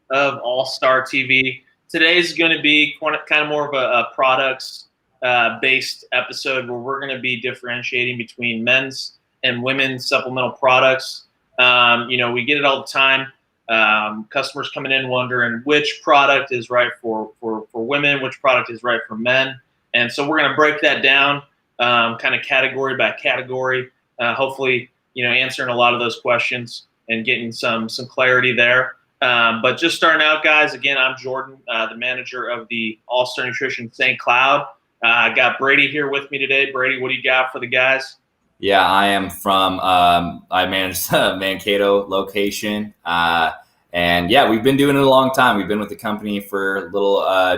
of All Star TV. Today's going to be kind of more of a products based episode where we're going to be differentiating between men's and women's supplemental products. We get it all the time. Customers coming in wondering which product is right for women, which product is right for men. And so we're going to break that down kind of category by category, hopefully, answering a lot of those questions and getting some clarity there. But just starting out, guys, again, I'm Jordan, the manager of the All-Star Nutrition St. Cloud. I got Brady here with me today. Brady, what do you got for the guys? Yeah, I am from, I manage the Mankato location. And yeah, we've been doing it a long time. We've been with the company for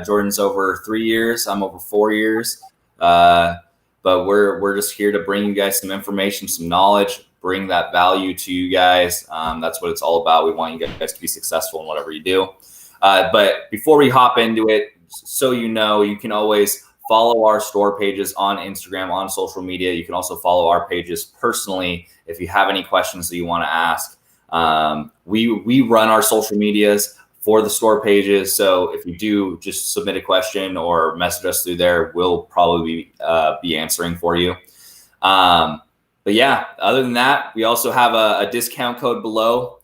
Jordan's over 3 years. I'm over 4 years. But we're just here to bring you guys some information, some knowledge, bring that value to you guys. That's what it's all about. We want you guys to be successful in whatever you do. But before we hop into it, so you can always follow our store pages on Instagram, on social media. You can also follow our pages personally if you have any questions that you want to ask. We run our social medias for the store pages. So if you do just submit a question or message us through there, we'll probably be answering for you. But yeah, other than that, we also have a discount code below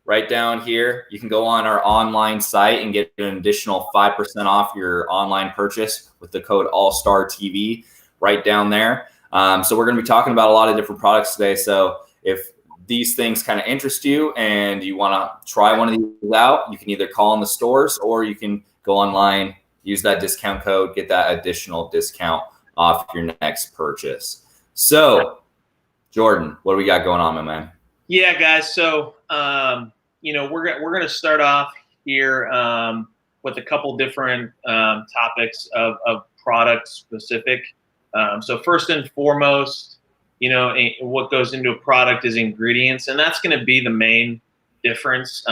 right down here. You can go on our online site and get an additional 5% off your online purchase with the code AllStarTV right down there. So we're going to be talking about a lot of different products today. So if these things kind of interest you and you want to try one of these out, you can either call in the stores or you can go online, use that discount code, get that additional discount off your next purchase. So Jordan, what do we got going on, my man? Yeah, guys. So, we're going to start off here with a couple different topics of product specific. So first and foremost, what goes into a product is ingredients, and that's going to be the main difference,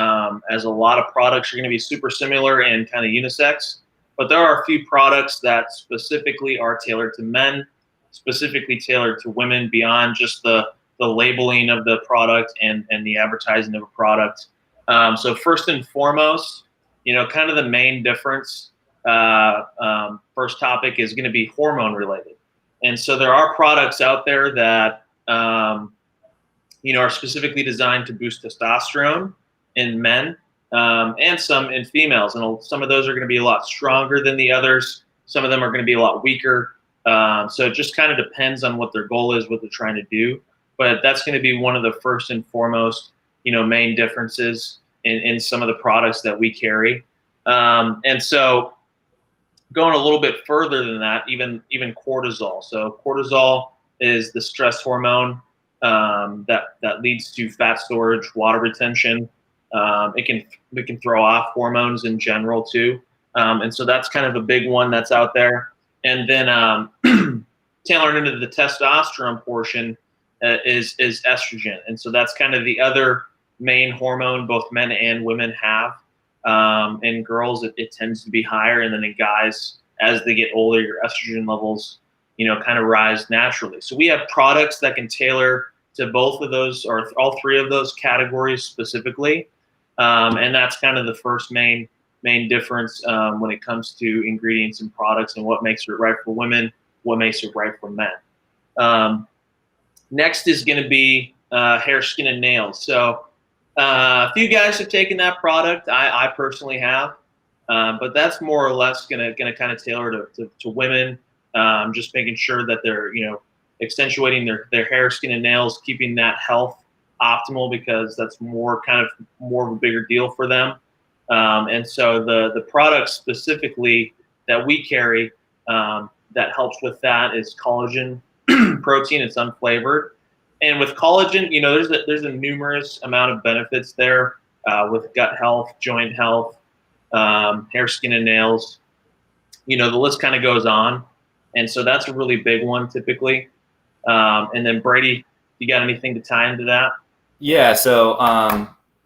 as a lot of products are going to be super similar and kind of unisex, but there are a few products that specifically are tailored to men, specifically tailored to women beyond just the labeling of the product and the advertising of a product. So first and foremost, kind of the main difference, first topic is going to be hormone related. And so there are products out there that, are specifically designed to boost testosterone in men, and some in females. And some of those are going to be a lot stronger than the others. Some of them are going to be a lot weaker. So it just kind of depends on what their goal is, what they're trying to do. But that's going to be one of the first and foremost, main differences in some of the products that we carry. And so going a little bit further than that, even cortisol. So cortisol is the stress hormone that leads to fat storage, water retention. It can throw off hormones in general too. And so that's kind of a big one that's out there. And then tailoring into the testosterone portion is estrogen. And so that's kind of the other main hormone both men and women have. In girls, it tends to be higher. And then in guys, as they get older, your estrogen levels, kind of rise naturally. So we have products that can tailor to both of those or all three of those categories specifically. And that's kind of the first main difference when it comes to ingredients and products and what makes it right for women, what makes it right for men. Next is going to be hair, skin, and nails. So a few guys have taken that product. I personally have, but that's more or less going to kind of tailor to women, just making sure that they're accentuating their hair, skin, and nails, keeping that health optimal because that's more of a bigger deal for them. And so the product specifically that we carry that helps with that is collagen protein. It's unflavored. And with collagen, there's a numerous amount of benefits there with gut health, joint health, hair, skin, and nails. The list kind of goes on. And so that's a really big one typically. And then Brady, you got anything to tie into that? Yeah. So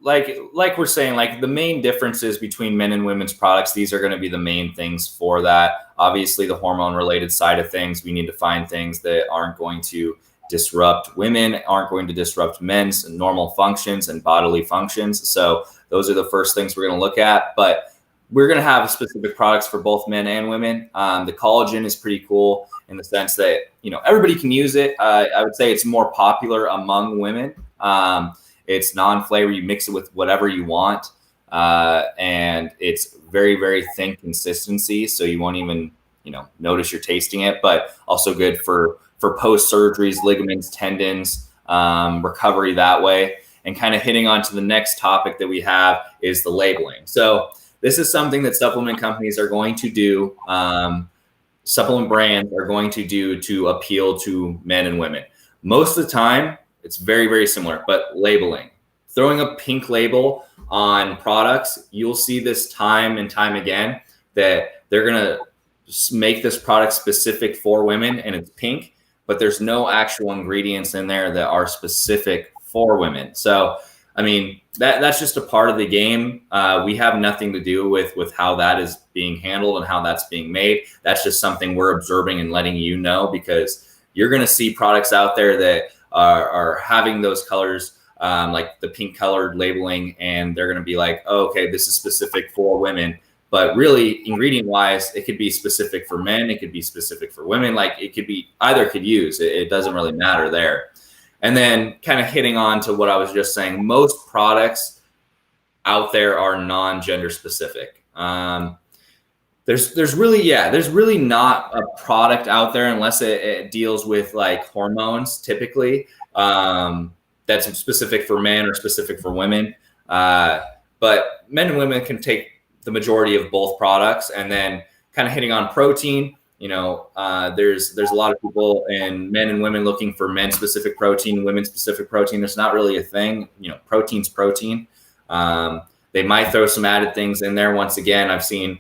like we're saying, like the main differences between men and women's products, these are going to be the main things for that. Obviously, the hormone related side of things, we need to find things that aren't going to disrupt women, aren't going to disrupt men's normal functions and bodily functions. So those are the first things we're going to look at. But we're going to have specific products for both men and women. The collagen is pretty cool in the sense that, everybody can use it. I would say it's more popular among women. It's non-flavor. You mix it with whatever you want. And it's very, very thin consistency. So you won't even, notice you're tasting it, but also good for post surgeries, ligaments, tendons, recovery that way. And kind of hitting on to the next topic that we have is the labeling. So this is something that supplement companies are going to do. Supplement brands are going to do to appeal to men and women. Most of the time, it's very, very similar, but labeling. Throwing a pink label on products, you'll see this time and time again that they're going to make this product specific for women and it's pink, but there's no actual ingredients in there that are specific for women. So, I mean, that's just a part of the game. We have nothing to do with how that is being handled and how that's being made. That's just something we're observing and letting you know, because you're going to see products out there that are having those colors, like the pink colored labeling, and they're going to be like, oh, okay, this is specific for women. But really, ingredient wise, it could be specific for men. It could be specific for women. Like it could be either could use. It doesn't really matter there. And then kind of hitting on to what I was just saying, most products out there are non-gender specific. There's really not a product out there unless it deals with like hormones typically, that's specific for men or specific for women. But men and women can take the majority of both products. And then kind of hitting on protein, there's a lot of people and men and women looking for men specific protein, women specific protein. There's not really a thing, protein's protein. They might throw some added things in there. Once again, I've seen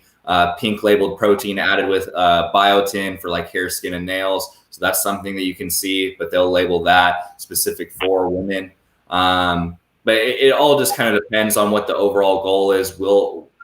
pink labeled protein added with biotin for like hair, skin, and nails. So that's something that you can see, but they'll label that specific for women. But it all just kind of depends on what the overall goal is.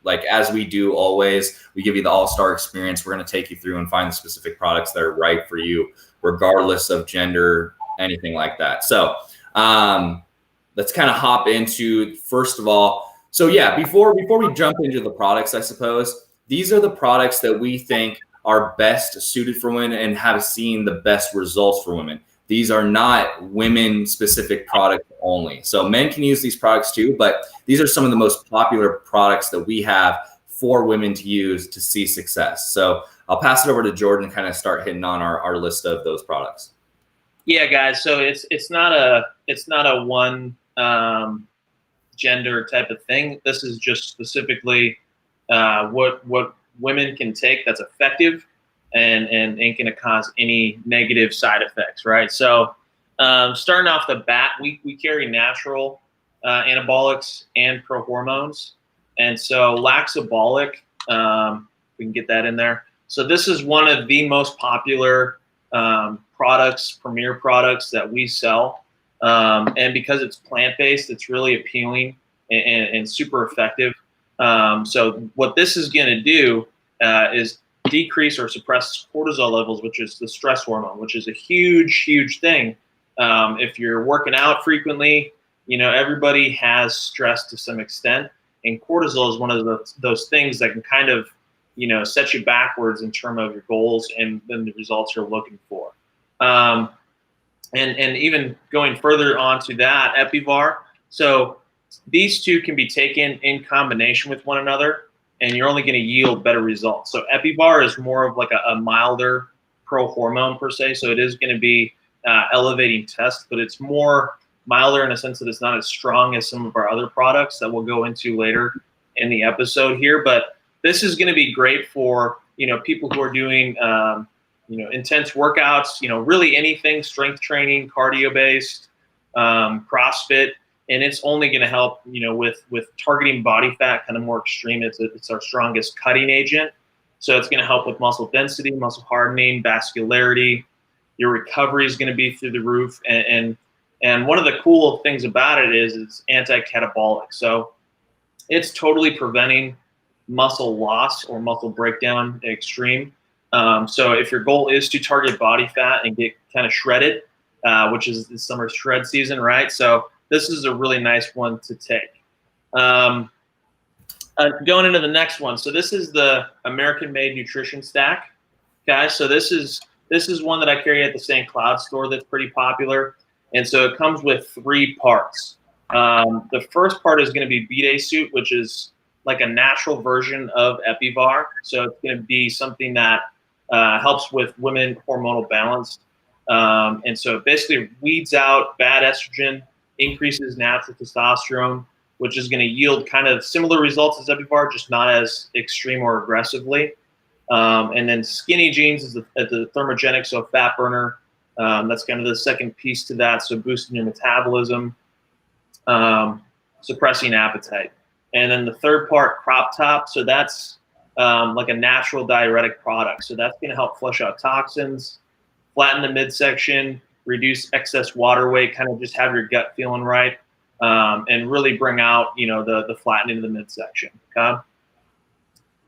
Like as we do always, we give you the all-star experience. We're going to take you through and find the specific products that are right for you, regardless of gender, anything like that. So let's kind of hop into, first of all, so yeah, before we jump into the products, I suppose, these are the products that we think are best suited for women and have seen the best results for women. These are not women-specific products only. So men can use these products too, but these are some of the most popular products that we have for women to use to see success. So I'll pass it over to Jordan and kind of start hitting on our list of those products. Yeah, guys. So it's not a one gender type of thing. This is just specifically what women can take that's effective and ain't going to cause any negative side effects, right? So starting off the bat, we carry natural anabolics and prohormones. And so Laxabolic, we can get that in there. So this is one of the most popular premier products that we sell. And because it's plant-based, it's really appealing and super effective. So what this is going to do is decrease or suppress cortisol levels, which is the stress hormone, which is a huge, huge thing. If you're working out frequently, everybody has stress to some extent, and cortisol is one of those things that can kind of, set you backwards in terms of your goals and then the results you're looking for. And even going further onto that, Epivar. So these two can be taken in combination with one another, and you're only going to yield better results. So Epivar is more of like a milder pro-hormone per se. So it is going to be elevating test, but it's more milder in a sense that it's not as strong as some of our other products that we'll go into later in the episode here. But this is going to be great for, people who are doing, intense workouts, really anything, strength training, cardio-based, CrossFit. And it's only going to help, with targeting body fat, kind of more extreme. It's our strongest cutting agent. So it's going to help with muscle density, muscle hardening, vascularity. Your recovery is going to be through the roof. And one of the cool things about it is it's anti-catabolic. So it's totally preventing muscle loss or muscle breakdown extreme. So if your goal is to target body fat and get kind of shredded, which is the summer shred season, right? So this is a really nice one to take. Going into the next one. So this is the American Made Nutrition Stack. Okay, so this is one that I carry at the St. Cloud store that's pretty popular. And so it comes with 3 parts. The first part is going to be B-Day Suit, which is like a natural version of Epivar. So it's going to be something that helps with women hormonal balance. And so it basically weeds out bad estrogen, increases natural testosterone, which is going to yield kind of similar results as Epivar, just not as extreme or aggressively. And then Skinny Jeans is the thermogenic, so a fat burner. That's kind of the second piece to that, so boosting your metabolism, suppressing appetite. And then the third part, Crop Top, so that's like a natural diuretic product. So that's going to help flush out toxins, flatten the midsection, reduce excess water weight, kind of just have your gut feeling right, and really bring out, the flattening of the midsection. Okay.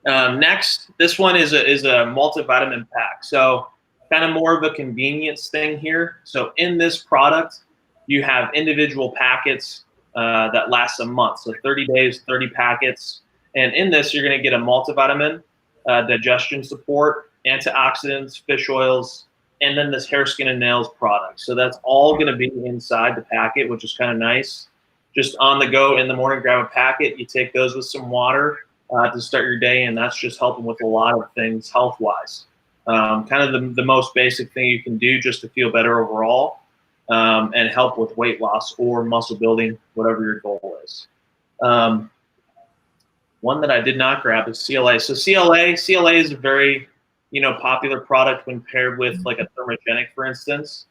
Next, this one is a multivitamin pack. So kind of more of a convenience thing here. So in this product, you have individual packets that last a month. So 30 days, 30 packets. And in this, you're going to get a multivitamin, digestion support, antioxidants, fish oils, and then this hair, skin, and nails product. So that's all going to be inside the packet, which is kind of nice. Just on the go in the morning, grab a packet. You take those with some water to start your day, and that's just helping with a lot of things health-wise. Kind of the most basic thing you can do just to feel better overall, and help with weight loss or muscle building, whatever your goal is. One that I did not grab is CLA. So CLA is a very, popular product when paired with like a thermogenic, for instance.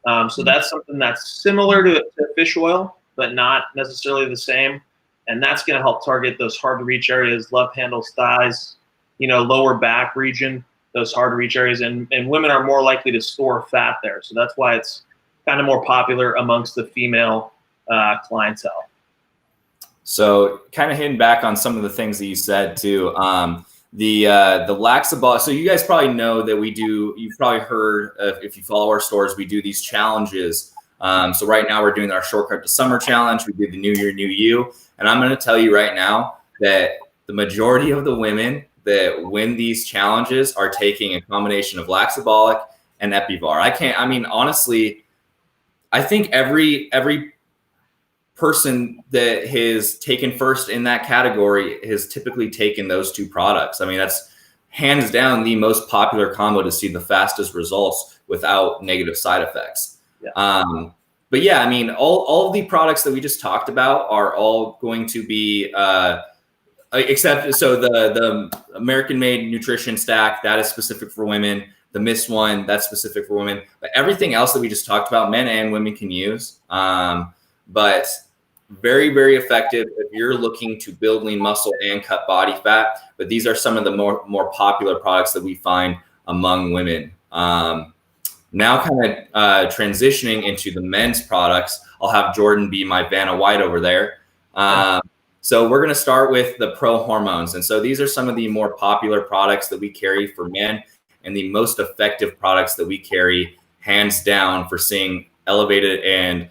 So that's something that's similar to fish oil, but not necessarily the same. And that's going to help target those hard to reach areas, love handles, thighs, lower back region, those hard to reach areas. And women are more likely to store fat there. So that's why it's kind of more popular amongst the female clientele. So kind of hitting back on some of the things that you said too. The Laxabol. So you guys probably know that you've probably heard if you follow our stores, we do these challenges. So right now we're doing our Shortcut to Summer challenge. We did the New Year, New You. And I'm going to tell you right now that the majority of the women that win these challenges are taking a combination of Laxabolic and Epivar. Honestly, I think every person that has taken first in that category has typically taken those 2 products. That's hands down the most popular combo to see the fastest results without negative side effects. Yeah. But yeah, all of the products that we just talked about are all going to be, except the American Made Nutrition Stack, that is specific for women. The Miss one, that's specific for women. But everything else that we just talked about, men and women can use. But very, very effective if you're looking to build lean muscle and cut body fat. But these are some of the more popular products that we find among women. Now kind of transitioning into the men's products, I'll have Jordan be my Vanna White over there. So we're going to start with the Pro Hormones. And so these are some of the more popular products that we carry for men and the most effective products that we carry hands down for seeing elevated and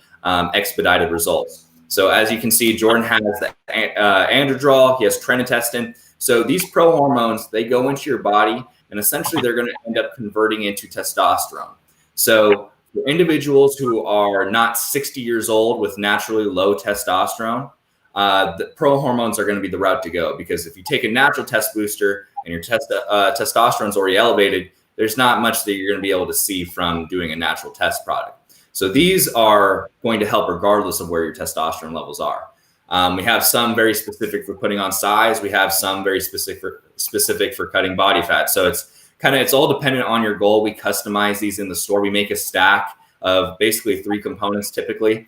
expedited results. So as you can see, Jordan has the androdrol, he has trenitestin. So these Pro Hormones, they go into your body and essentially they're going to end up converting into testosterone. So for individuals who are not 60 years old with naturally low testosterone, the Pro Hormones are going to be the route to go, because if you take a natural test booster and your testosterone is already elevated, there's not much that you're going to be able to see from doing a natural test product. So these are going to help regardless of where your testosterone levels are. We have some very specific for putting on size. We have some very specific for cutting body fat. So it's all dependent on your goal. We customize these in the store. We make a stack of basically 3 components typically.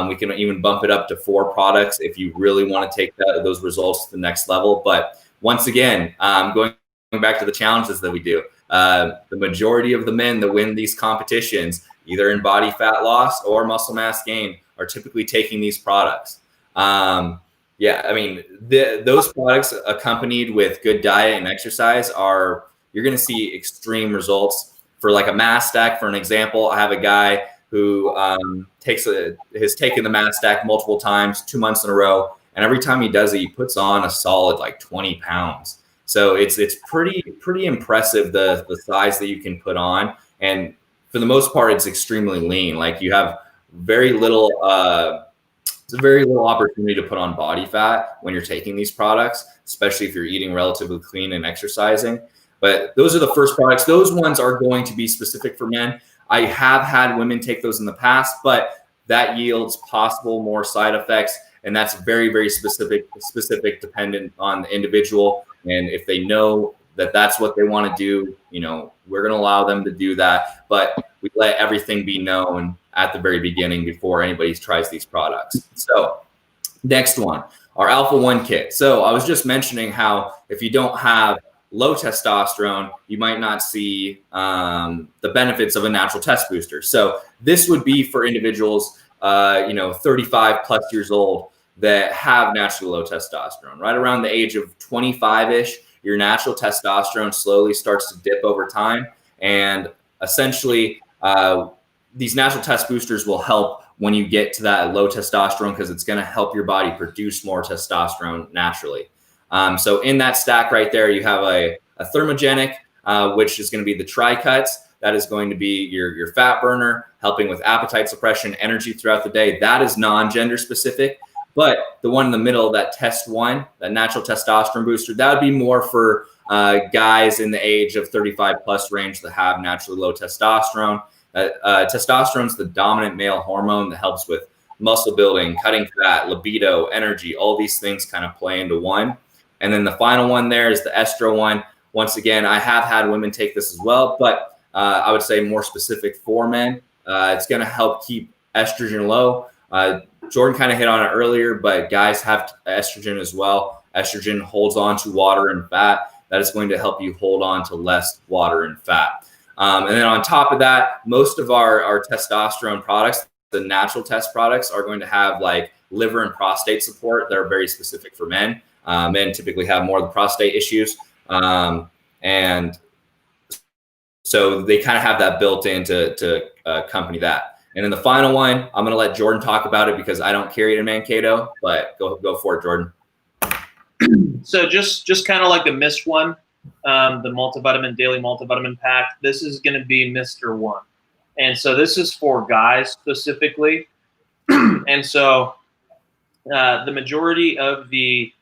We can even bump it up to 4 products if you really want to take those results to the next level. But once again, going back to the challenges that we do, the majority of the men that win these competitions, either in body fat loss or muscle mass gain, are typically taking these products. Those products accompanied with good diet and exercise you're going to see extreme results. For like a mass stack, for an example, I have a guy who has taken the mass stack multiple times, 2 months in a row, And every time he does it, he puts on a solid like 20 pounds. So it's pretty impressive the size that you can put on. And for the most part, it's extremely lean. Like you have very little it's a very little opportunity to put on body fat when you're taking these products, especially if you're eating relatively clean and exercising. But those are the first products. Those ones are going to be specific for men. I have had women take those in the past, but that yields possible more side effects. And that's very, very specific dependent on the individual. And if they know that that's what they want to do, we're going to allow them to do that. But we let everything be known at the very beginning before anybody tries these products. So next one, our Alpha 1 kit. So I was just mentioning how if you don't have low testosterone, you might not see the benefits of a natural test booster. So this would be for individuals, 35 plus years old that have naturally low testosterone. Right around the age of 25-ish, your natural testosterone slowly starts to dip over time. And essentially, these natural test boosters will help when you get to that low testosterone because it's going to help your body produce more testosterone naturally. So in that stack right there, you have a thermogenic, which is going to be the tri-cuts. That is going to be your fat burner, helping with appetite suppression, energy throughout the day. That is non-gender specific. But the one in the middle, that test one, that natural testosterone booster, that would be more for guys in the age of 35 plus range that have naturally low testosterone. Testosterone is the dominant male hormone that helps with muscle building, cutting fat, libido, energy. All these things kind of play into one. And then the final one there is the estro one. Once again, I have had women take this as well, but I would say more specific for men. It's going to help keep estrogen low. Jordan kind of hit on it earlier, but guys have estrogen as well. Estrogen holds on to water and fat. That is going to help you hold on to less water and fat. And then on top of that, most of our testosterone products, the natural test products, are going to have like liver and prostate support that are very specific for men. Men typically have more of the prostate issues. And so they kind of have that built in to accompany that. And then the final one, I'm going to let Jordan talk about it because I don't carry it in Mankato, but go for it, Jordan. So just kind of like the missed one, the multivitamin, daily multivitamin pack, this is going to be Mr. One. And so this is for guys specifically. And so the majority of the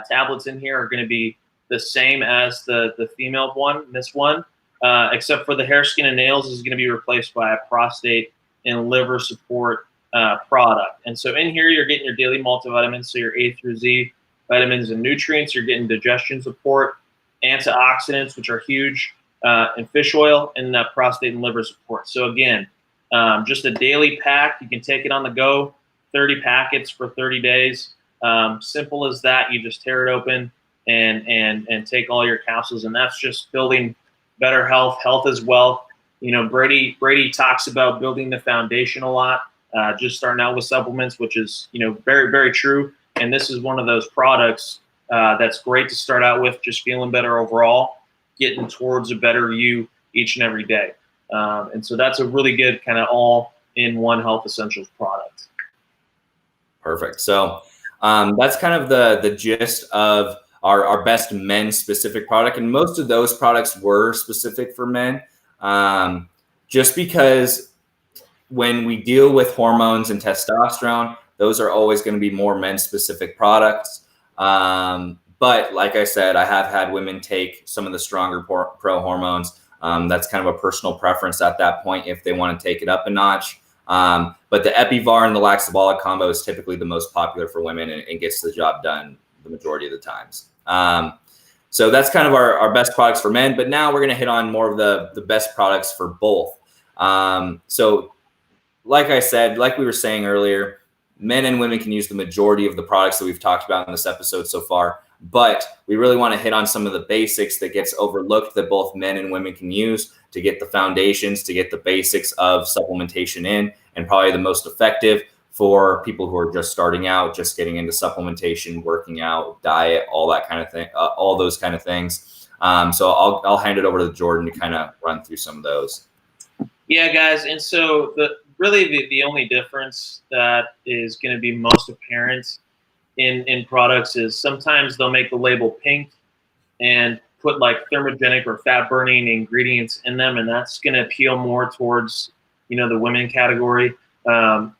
tablets in here are going to be the same as the female one, this one, except for the hair, skin, and nails is going to be replaced by a prostate and liver support product. And so in here, you're getting your daily multivitamins, so your A through Z vitamins and nutrients. You're getting digestion support, antioxidants, which are huge, and fish oil, and that prostate and liver support. So again, just a daily pack. You can take it on the go, 30 packets for 30 days. Simple as that. You just tear it open and take all your capsules, and that's just building better health. Health is wealth. Brady talks about building the foundation a lot, just starting out with supplements, which is, very, very true. And this is one of those products that's great to start out with, just feeling better overall, getting towards a better you each and every day. And so that's a really good kind of all-in-one health essentials product. Perfect. So that's kind of the gist of our best men-specific product. And most of those products were specific for men. Just because when we deal with hormones and testosterone, those are always going to be more men-specific products. But like I said, I have had women take some of the stronger pro hormones. That's kind of a personal preference at that point if they want to take it up a notch. But the Epivar and the Laxabolic combo is typically the most popular for women and gets the job done the majority of the times. So that's kind of our best products for men, but now we're going to hit on more of the best products for both. So like I said, like we were saying earlier, men and women can use the majority of the products that we've talked about in this episode so far, but we really want to hit on some of the basics that gets overlooked that both men and women can use to get the foundations, to get the basics of supplementation in, and probably the most effective for people who are just starting out, just getting into supplementation, working out, diet, all that kind of thing, all those kind of things. So I'll hand it over to Jordan to kind of run through some of those. Yeah, guys. And so the only difference that is going to be most apparent in products is sometimes they'll make the label pink and put like thermogenic or fat burning ingredients in them, and that's going to appeal more towards the women category. Um,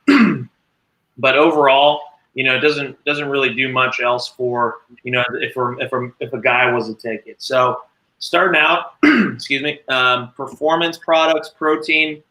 but overall, it doesn't really do much else for if a guy was to take it. So starting out, excuse me, performance products, protein.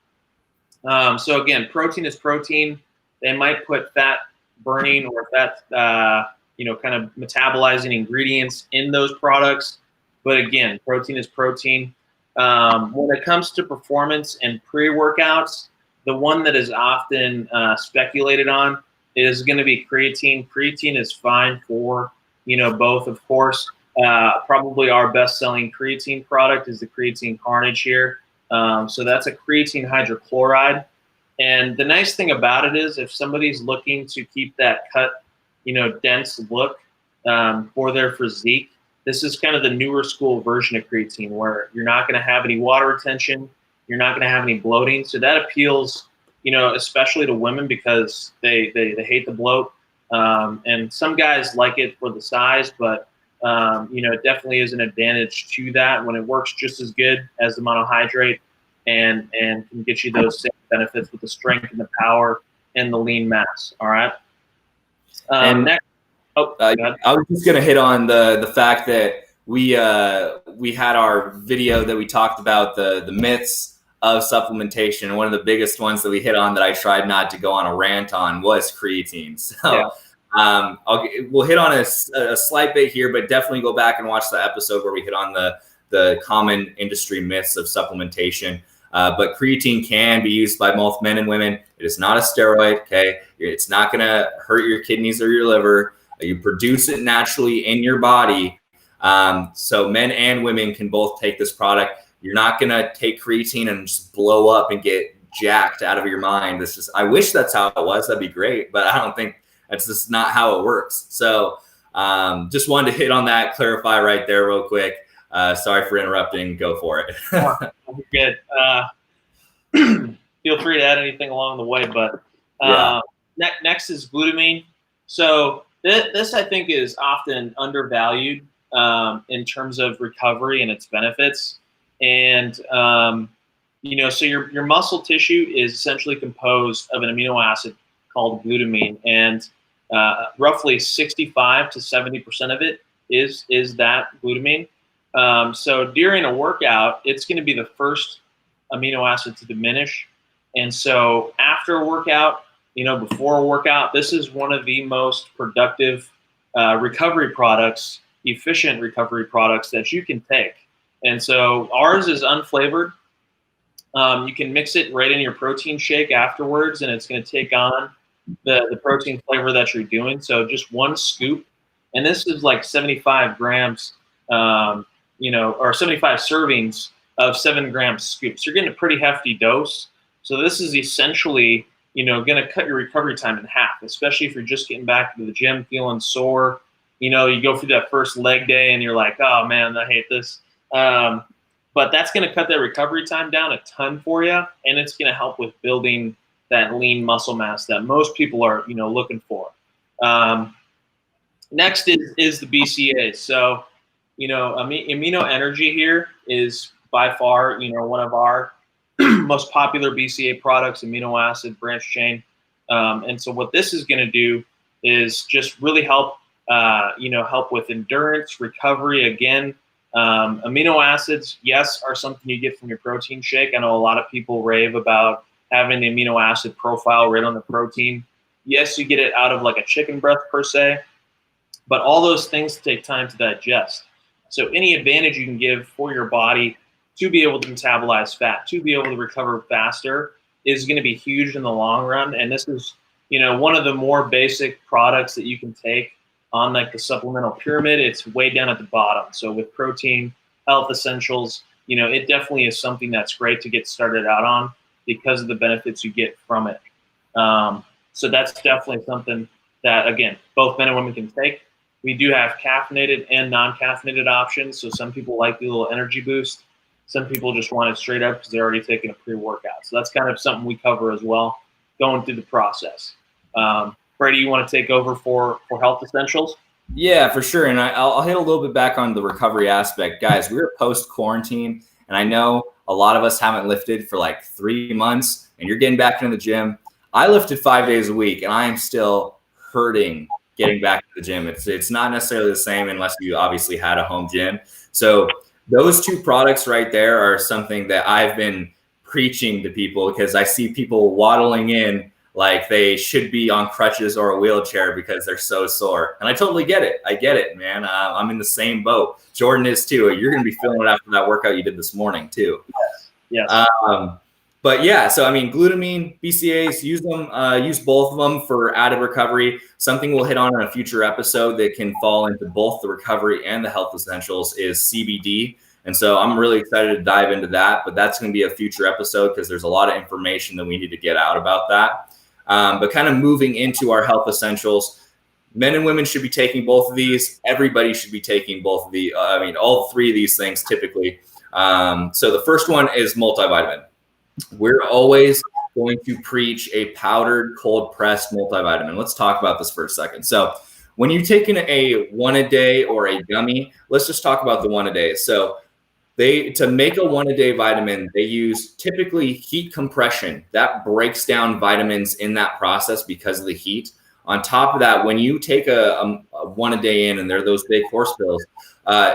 So again, protein is protein. They might put fat burning or fat, kind of metabolizing ingredients in those products. But again, protein is protein. When it comes to performance and pre-workouts, the one that is often speculated on is going to be creatine. Creatine is fine for, both, of course. Probably our best-selling creatine product is the Creatine Carnage here. So that's a creatine hydrochloride. And the nice thing about it is if somebody's looking to keep that cut, dense look for their physique, this is kind of the newer school version of creatine where you're not going to have any water retention. You're not going to have any bloating. So that appeals, especially to women because they hate the bloat. And some guys like it for the size, but, it definitely is an advantage to that when it works just as good as the monohydrate and can get you those same benefits with the strength and the power and the lean mass. All right. Next. I was just going to hit on the fact that we had our video that we talked about the myths of supplementation. One of the biggest ones that we hit on that I tried not to go on a rant on was creatine. So we'll hit on a slight bit here, but definitely go back and watch the episode where we hit on the common industry myths of supplementation. But creatine can be used by both men and women. It is not a steroid. Okay, it's not going to hurt your kidneys or your liver. You produce it naturally in your body. So men and women can both take this product. You're not going to take creatine and just blow up and get jacked out of your mind. I wish that's how it was. That'd be great, but I don't think that's just not how it works. So just wanted to hit on that, clarify right there real quick. Sorry for interrupting. Go for it. Good. Feel free to add anything along the way, but next is glutamine. So this I think is often undervalued in terms of recovery and its benefits. And so your muscle tissue is essentially composed of an amino acid called glutamine, and roughly 65 to 70% of it is that glutamine. So during a workout, it's going to be the first amino acid to diminish. And so after a workout, before a workout, this is one of the most productive recovery products, efficient recovery products that you can take. And so ours is unflavored. You can mix it right in your protein shake afterwards, and it's going to take on the protein flavor that you're doing. So just one scoop, and this is like 75 grams, or 75 servings of 7 gram scoops. You're getting a pretty hefty dose. So this is essentially, going to cut your recovery time in half, especially if you're just getting back to the gym feeling sore. You go through that first leg day and you're like, oh man, I hate this. But that's going to cut that recovery time down a ton for you, and it's going to help with building that lean muscle mass that most people are, looking for. Next is the BCAAs. So, Amino Energy here is by far, one of our most popular BCAA products, amino acid branch chain. And so what this is going to do is just really help, help with endurance, recovery. Again, amino acids, yes, are something you get from your protein shake. I know a lot of people rave about having the amino acid profile right on the protein. Yes, you get it out of like a chicken breast per se, but all those things take time to digest. So any advantage you can give for your body to be able to metabolize fat, to be able to recover faster, is going to be huge in the long run. And this is, one of the more basic products that you can take on like the supplemental pyramid. It's way down at the bottom. So with protein, health essentials, it definitely is something that's great to get started out on because of the benefits you get from it. So that's definitely something that, again, both men and women can take. We do have caffeinated and non-caffeinated options. So some people like the little energy boost. Some people just want it straight up because they're already taking a pre-workout. So that's kind of something we cover as well, going through the process. Brady, you want to take over for Health Essentials? Yeah, for sure. And I'll hit a little bit back on the recovery aspect. Guys, we're post-quarantine, and I know a lot of us haven't lifted for like 3 months, and you're getting back into the gym. I lifted 5 days a week, and I am still hurting getting back to the gym. It's not necessarily the same unless you obviously had a home gym. So those two products right there are something that I've been preaching to people, because I see people waddling in like they should be on crutches or a wheelchair because they're so sore. And I totally get it. I get it, man. I'm in the same boat. Jordan is too. You're going to be feeling it after that workout you did this morning too. Yes. But yeah, so I mean, glutamine, BCAAs, use them, use both of them for added recovery. Something we'll hit on in a future episode that can fall into both the recovery and the health essentials is CBD. And so I'm really excited to dive into that, but that's going to be a future episode because there's a lot of information that we need to get out about that. But kind of moving into our health essentials, men and women should be taking both of these. Everybody should be taking both of the, all three of these things typically. So the first one is multivitamin. We're always going to preach a powdered, cold pressed multivitamin. Let's talk about this for a second. So when you're taking a 1 a day or a gummy, let's just talk about the 1 a day. So to make a 1 a day vitamin, they use typically heat compression. That breaks down vitamins in that process because of the heat. On top of that, when you take a 1 a day in, and they're those big horse pills,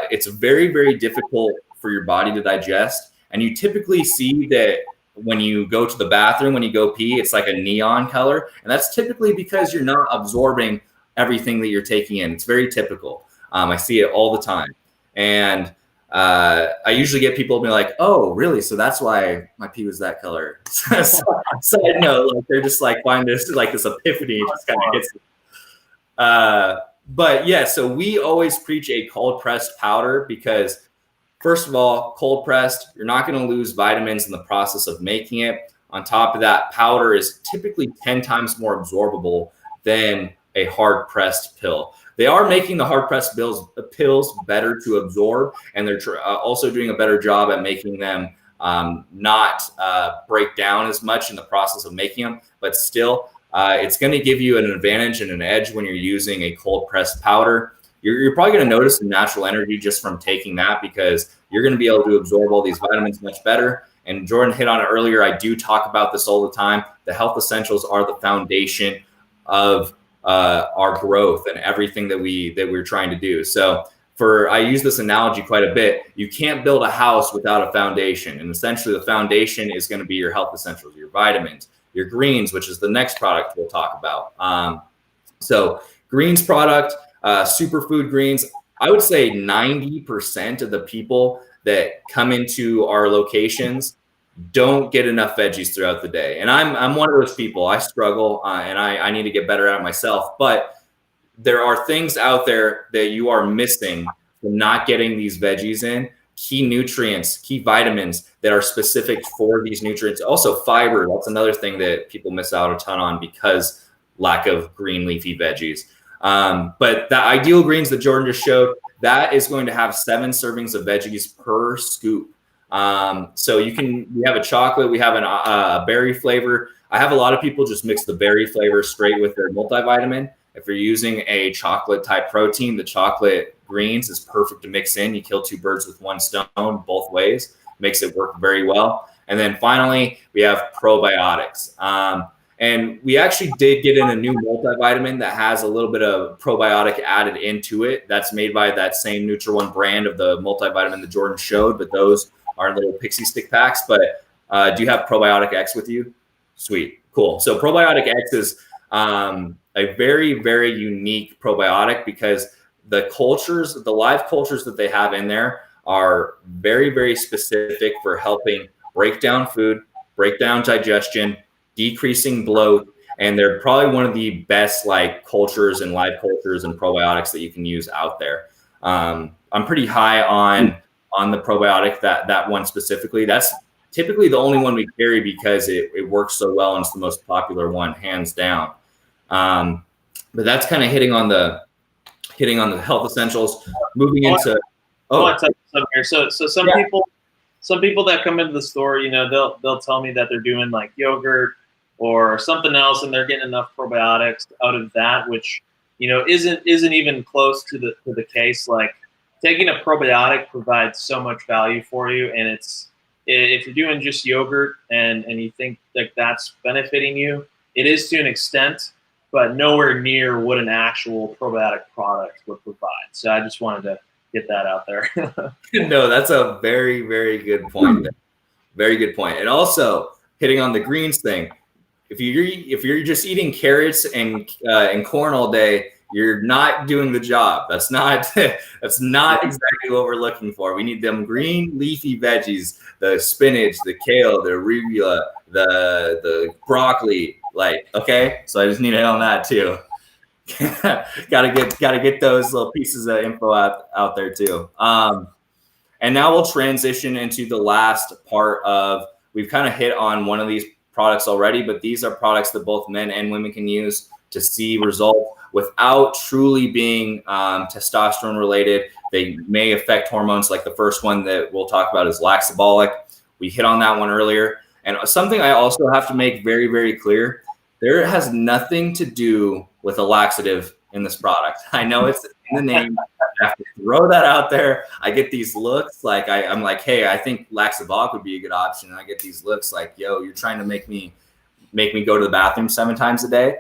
it's very, very difficult for your body to digest. And you typically see that when you go to the bathroom, when you go pee, it's like a neon color. And that's typically because you're not absorbing everything that you're taking in. It's very typical. I see it all the time. And I usually get people to be like, oh, really? So that's why my pee was that color. So I know, like, they're just like, find this like this epiphany just kind of hits them. But yeah, so we always preach a cold pressed powder because, first of all, cold pressed, you're not going to lose vitamins in the process of making it. On top of that, powder is typically 10 times more absorbable than a hard pressed pill. They are making the hard pressed pills better to absorb, and they're also doing a better job at making them not break down as much in the process of making them. But still, it's going to give you an advantage and an edge when you're using a cold pressed powder. You're probably going to notice some natural energy just from taking that because you're going to be able to absorb all these vitamins much better. And Jordan hit on it earlier. I do talk about this all the time. The health essentials are the foundation of our growth and everything that we're trying to do. So I use this analogy quite a bit. You can't build a house without a foundation. And essentially the foundation is going to be your health essentials, your vitamins, your greens, which is the next product we'll talk about. So greens product, superfood greens, I would say 90% of the people that come into our locations don't get enough veggies throughout the day. And I'm one of those people. I struggle and I need to get better at it myself. But there are things out there that you are missing from not getting these veggies in. Key nutrients, key vitamins that are specific for these nutrients. Also fiber. That's another thing that people miss out a ton on because lack of green leafy veggies. But the ideal greens that Jordan just showed, that is going to have 7 servings of veggies per scoop. So we have a chocolate, we have a berry flavor. I have a lot of people just mix the berry flavor straight with their multivitamin. If you're using a chocolate type protein, the chocolate greens is perfect to mix in. You kill 2 birds with 1 stone both ways, makes it work very well. And then finally, we have probiotics. And we actually did get in a new multivitamin that has a little bit of probiotic added into it. That's made by that same Nutri-One brand of the multivitamin that Jordan showed, but those are little pixie stick packs. But do you have Probiotic X with you? Sweet, cool. So Probiotic X is a very, very unique probiotic because the live cultures that they have in there are very, very specific for helping break down food, break down digestion, decreasing bloat, and they're probably one of the best like cultures and live cultures and probiotics that you can use out there. I'm pretty high on the probiotic, that one specifically. That's typically the only one we carry because it works so well and it's the most popular one, hands down. But that's kind of hitting on the health essentials. Moving into I want to touch on here. So some people that come into the store, they'll tell me that they're doing like yogurt or something else, and they're getting enough probiotics out of that, which isn't even close to the case. Like taking a probiotic provides so much value for you, and if you're doing just yogurt and you think like that's benefiting you, it is to an extent, but nowhere near what an actual probiotic product would provide. So I just wanted to get that out there. No, that's a very, very good point. Very good point. And also hitting on the greens thing. If you're just eating carrots and corn all day, you're not doing the job. That's not exactly what we're looking for. We need them green leafy veggies, the spinach, the kale, the arugula, the broccoli. Like, okay, so I just need to hit on that too. gotta get those little pieces of info out there too. And now we'll transition into the last part of, we've kind of hit on one of these products already, but these are products that both men and women can use to see results without truly being testosterone related. They may affect hormones, like the first one that we'll talk about is laxabolic. We hit on that one earlier. And something I also have to make very, very clear, there has nothing to do with a laxative in this product. I know it's in the name. I have to throw that out there. I get these looks like I'm like, hey, I think laxabolic would be a good option. And I get these looks like, yo, you're trying to make me go to the bathroom 7 times a day.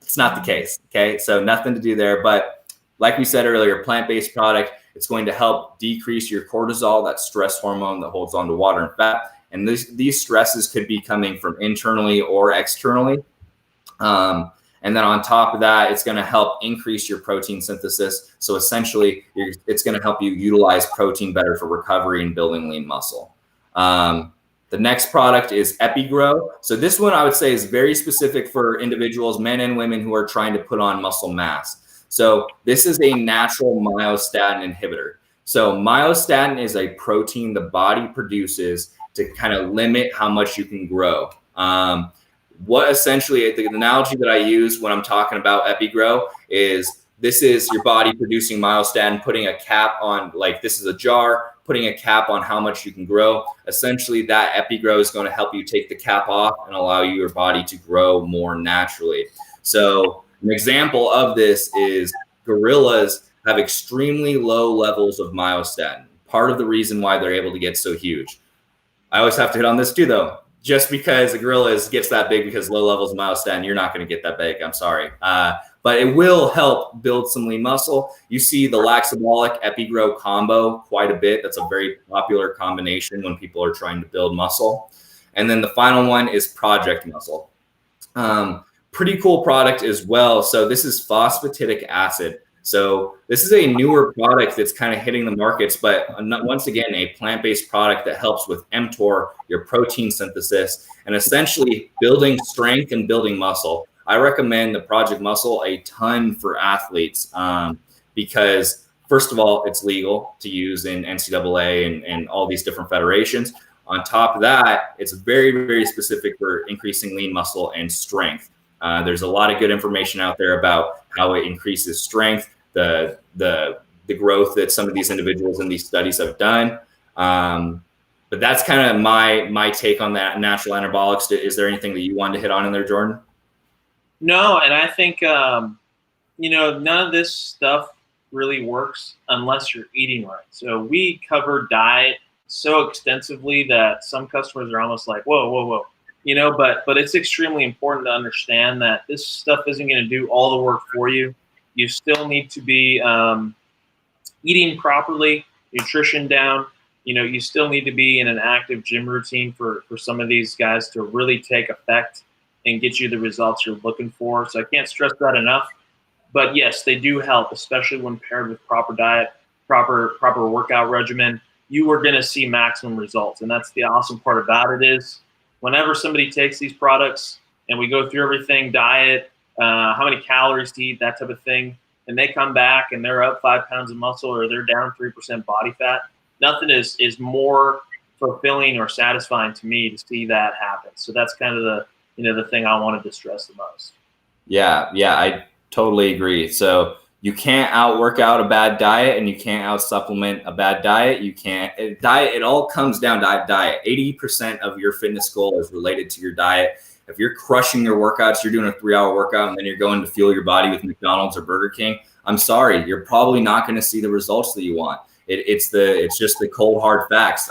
It's not the case. Okay. So nothing to do there. But like we said earlier, plant-based product, it's going to help decrease your cortisol, that stress hormone that holds on to water and fat. And these stresses could be coming from internally or externally. And then on top of that, it's going to help increase your protein synthesis. So essentially, it's going to help you utilize protein better for recovery and building lean muscle. The next product is EpiGrow. So this one I would say is very specific for individuals, men and women, who are trying to put on muscle mass. So this is a natural myostatin inhibitor. So myostatin is a protein the body produces to kind of limit how much you can grow. What essentially, the analogy that I use when I'm talking about EpiGrow is, this is your body producing myostatin, putting a cap on, like this is a jar, putting a cap on how much you can grow. Essentially, that EpiGrow is going to help you take the cap off and allow your body to grow more naturally. So an example of this is gorillas have extremely low levels of myostatin. Part of the reason why they're able to get so huge. I always have to hit on this too, though. Just because a gorilla gets that big because low levels of myostatin, you're not going to get that big. I'm sorry. But it will help build some lean muscle. You see the laxabolic EpiGrow combo quite a bit. That's a very popular combination when people are trying to build muscle. And then the final one is Project Muscle. Pretty cool product as well. So this is phosphatidic acid. So this is a newer product that's kind of hitting the markets, but once again, a plant-based product that helps with mTOR, your protein synthesis, and essentially building strength and building muscle. I recommend the Project Muscle a ton for athletes because, first of all, it's legal to use in NCAA and all these different federations. On top of that, it's very, very specific for increasing lean muscle and strength. There's a lot of good information out there about how it increases strength, the growth that some of these individuals in these studies have done. But that's kind of my take on that natural anabolics. Is there anything that you wanted to hit on in there, Jordan? No, and I think none of this stuff really works unless you're eating right. So we cover diet so extensively that some customers are almost like, whoa. But it's extremely important to understand that this stuff isn't going to do all the work for you. You still need to be eating properly, nutrition down. You still need to be in an active gym routine for some of these guys to really take effect and get you the results you're looking for. So I can't stress that enough. But yes, they do help, especially when paired with proper diet, proper workout regimen. You are going to see maximum results. And that's the awesome part about it is, whenever somebody takes these products and we go through everything, diet, how many calories to eat, that type of thing, and they come back and they're up 5 pounds of muscle or they're down 3% body fat, nothing is more fulfilling or satisfying to me to see that happen. So that's kind of the thing I wanted to stress the most. Yeah, I totally agree. So you can't out-work out a bad diet and you can't out-supplement a bad diet. It all comes down to diet. 80% of your fitness goal is related to your diet. If you're crushing your workouts, you're doing a 3-hour workout and then you're going to fuel your body with McDonald's or Burger King, I'm sorry, you're probably not going to see the results that you want. It's just the cold hard facts.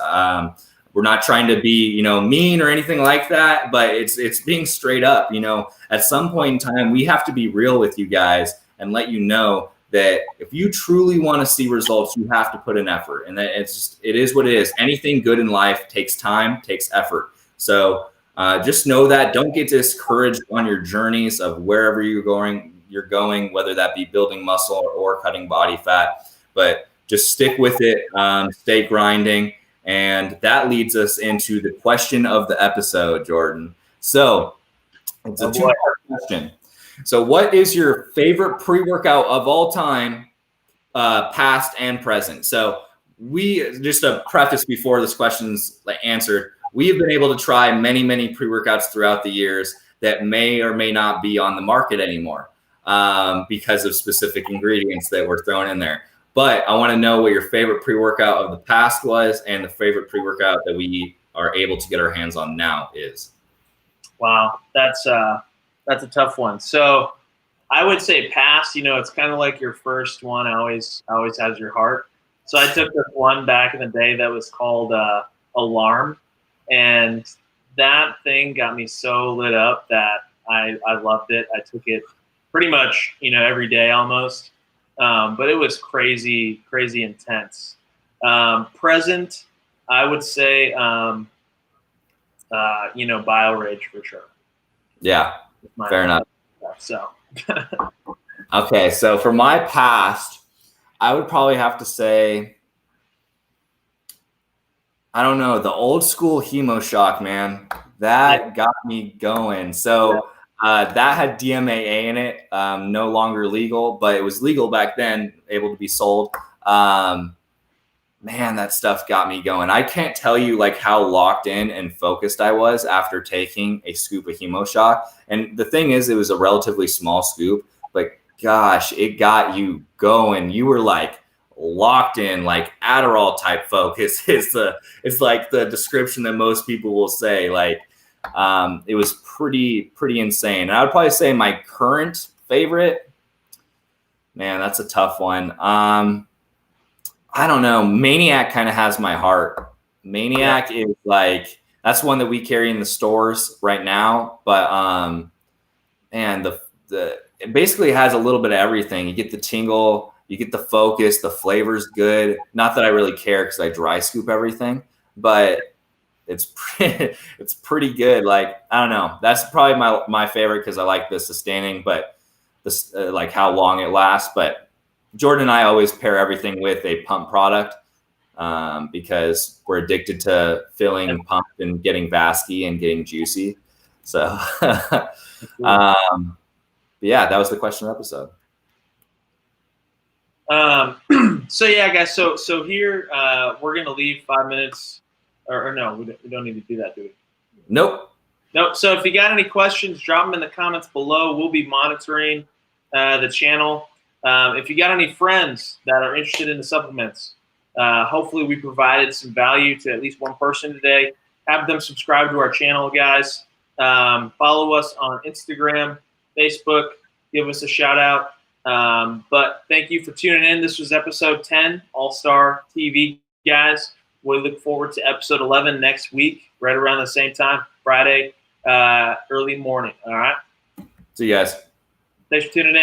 We're not trying to be, mean or anything like that, but it's being straight up. At some point in time, we have to be real with you guys and let you know that if you truly want to see results, you have to put in effort. And that it is what it is. Anything good in life takes time, takes effort. So just know that. Don't get discouraged on your journeys of wherever you're going, whether that be building muscle or cutting body fat, but just stick with it, stay grinding. And that leads us into the question of the episode, Jordan. So it's a two-part question. So what is your favorite pre-workout of all time, past and present? So just a preface before this question's answered, we have been able to try many, many pre-workouts throughout the years that may or may not be on the market anymore because of specific ingredients that were thrown in there. But I want to know what your favorite pre-workout of the past was and the favorite pre-workout that we are able to get our hands on now is. Wow, that's a tough one. So I would say past, it's kind of like your first one always has your heart. So I took this one back in the day that was called Alarm. And that thing got me so lit up that I loved it. I took it pretty much, every day almost. But it was crazy intense. Present, I would say, Bio Rage for sure. Yeah, fair enough. So, okay. So for my past, I would probably have to say, I don't know, the old school Hemo Shock, man, that got me going. So that had DMAA in it, no longer legal, but it was legal back then, able to be sold. Man, that stuff got me going. I can't tell you like how locked in and focused I was after taking a scoop of Hemo Shock. And the thing is, it was a relatively small scoop, but gosh, it got you going. You were like locked in, like Adderall type focus. It's like the description that most people will say. Like, it was pretty insane. And I would probably say my current favorite, man, that's a tough one. I don't know. Maniac kind of has my heart. Maniac is like, that's one that we carry in the stores right now. But and it basically has a little bit of everything. You get the tingle, you get the focus, the flavor's good. Not that I really care because I dry scoop everything, but it's pretty good. Like, I don't know. That's probably my favorite because I like the sustaining, but this like how long it lasts. But Jordan and I always pair everything with a pump product because we're addicted to feeling pumped and getting vasky and getting juicy. So, yeah, that was the question of the episode. So yeah, guys. So here we're gonna leave 5 minutes, or no, we don't need to do that, do we? Nope. So if you got any questions, drop them in the comments below. We'll be monitoring the channel. If you got any friends that are interested in the supplements, hopefully we provided some value to at least one person today. Have them subscribe to our channel, guys. Follow us on Instagram, Facebook. Give us a shout out. But thank you for tuning in. This was episode 10, All-Star TV, guys. We look forward to episode 11 next week, right around the same time, Friday, early morning. All right. See you guys. Thanks for tuning in.